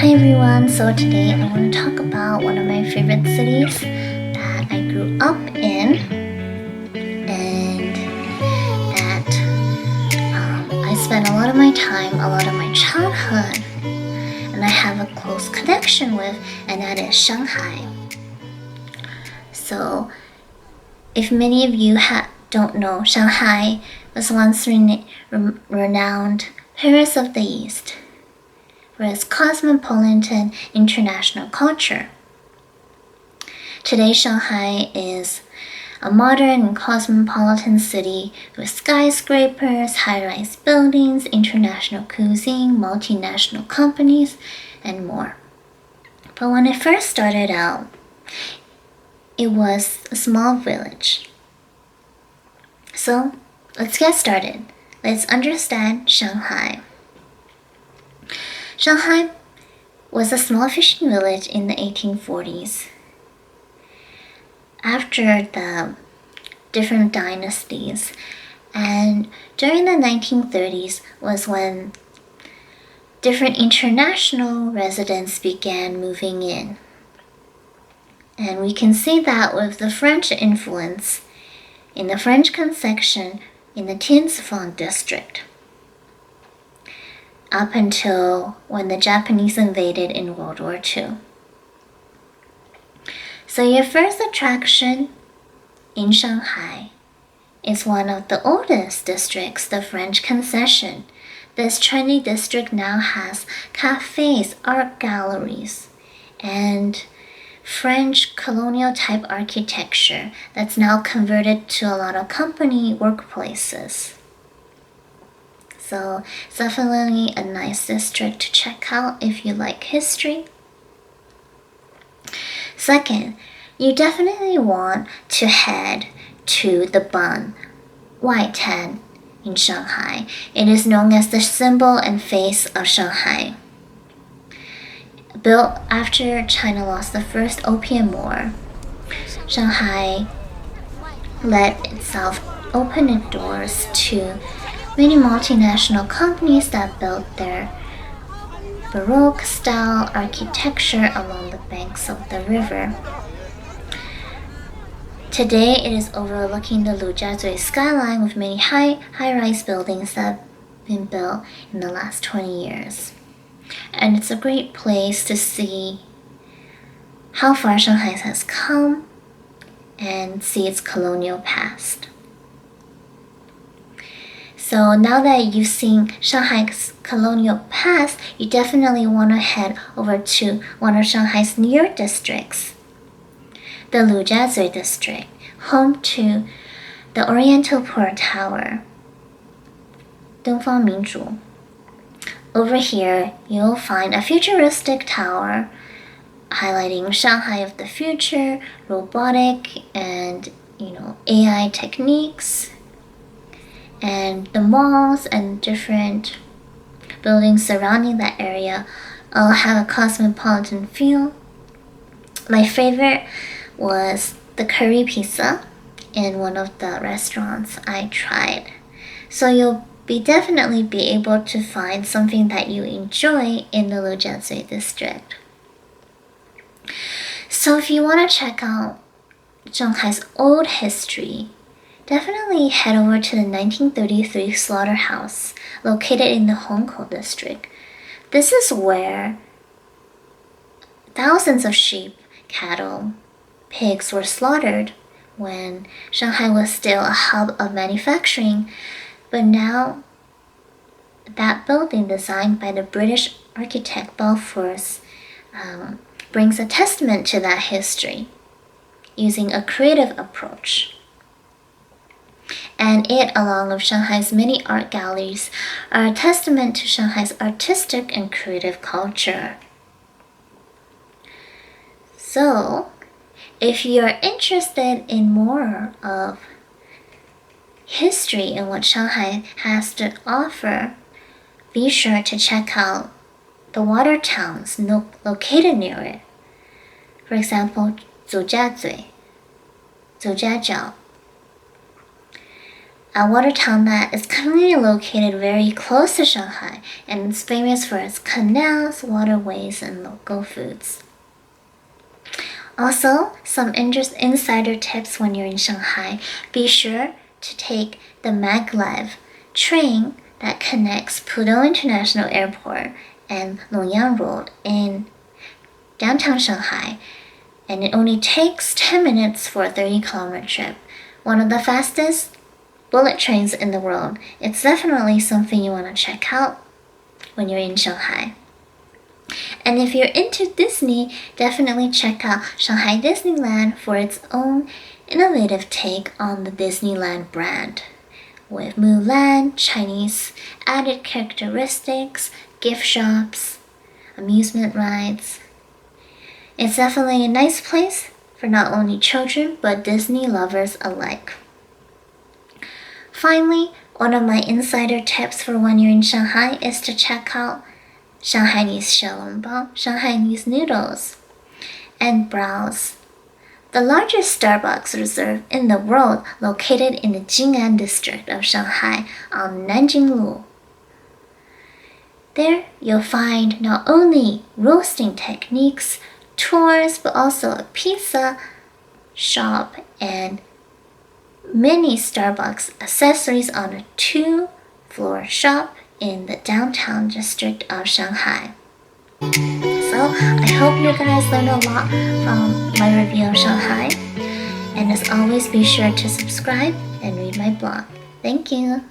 Hi everyone, so today I want to talk about one of my favorite cities that I grew up in and that I spent a lot of my time, a lot of my childhood, and I have a close connection with, and that is Shanghai. So, if many of you don't know, Shanghai was once renowned Paris of the East for its cosmopolitan international culture. Today, Shanghai is a modern and cosmopolitan city with skyscrapers, high-rise buildings, international cuisine, multinational companies, and more. But when it first started out, it was a small village. So, let's get started. Let's understand Shanghai. Shanghai was a small fishing village in the 1840s. After the different dynasties, and during the 1930s was when different international residents began moving in. And we can see that with the French influence in the French Concession in the Luhua District, up until when the Japanese invaded in World War II. So your first attraction in Shanghai is one of the oldest districts, the French Concession. This trendy district now has cafes, art galleries, and French colonial type architecture that's now converted to a lot of company workplaces. So it's definitely a nice district to check out if you like history. Second, you definitely want to head to the Bund, Waitan, in Shanghai. It is known as the symbol and face of Shanghai. Built after China lost the first Opium War, Shanghai let itself open its doors to many multinational companies that built their Baroque style architecture along the banks of the river. Today it is overlooking the Luhua skyline with many high-rise buildings that have been built in the last 20 years. And it's a great place to see how far Shanghai has come and see its colonial past. So now that you've seen Shanghai's colonial past, you definitely want to head over to one of Shanghai's newer districts, the Luhua District, home to the Oriental Pearl Tower, 东方明珠. Over here, you'll find a futuristic tower highlighting Shanghai of the future, robotic and AI techniques, and the malls and different buildings surrounding that area all have a cosmopolitan feel. My favorite was the curry pizza in one of the restaurants I tried. So you'll definitely be able to find something that you enjoy in the Luhua District. So if you want to check out Shanghai's old history, definitely head over to the 1933 slaughterhouse located in the Hongkou District. This is where thousands of sheep, cattle, pigs were slaughtered when Shanghai was still a hub of manufacturing. But now, that building designed by the British architect Balfour's brings a testament to that history, using a creative approach. And it, along with Shanghai's many art galleries, are a testament to Shanghai's artistic and creative culture. So, if you're interested in more of history and what Shanghai has to offer, be sure to check out the water towns located near it. For example, Zujiajiao. a water town that is currently located very close to Shanghai, and it's famous for its canals, waterways, and local foods. Also, some insider tips when you're in Shanghai. Be sure to take the maglev train that connects Pudong International Airport and Longyang Road in downtown Shanghai, and it only takes 10 minutes for a 30-kilometer trip. One of the fastest bullet trains in the world. It's definitely something you want to check out when you're in Shanghai. And if you're into Disney, definitely check out Shanghai Disneyland for its own innovative take on the Disneyland brand, with Mulan, Chinese added characteristics, gift shops, amusement rides. It's definitely a nice place for not only children but Disney lovers alike. Finally, one of my insider tips for when you're in Shanghai is to check out Shanghainese xiaolongbao, Shanghainese noodles, and browse the largest Starbucks reserve in the world, located in the Jing'an district of Shanghai on Nanjinglu. There you'll find not only roasting techniques, tours, but also a pizza shop and many Starbucks accessories on a 2-floor shop in the downtown district of Shanghai. So I hope you guys learned a lot from my review of Shanghai. And as always, be sure to subscribe and read my blog. Thank you.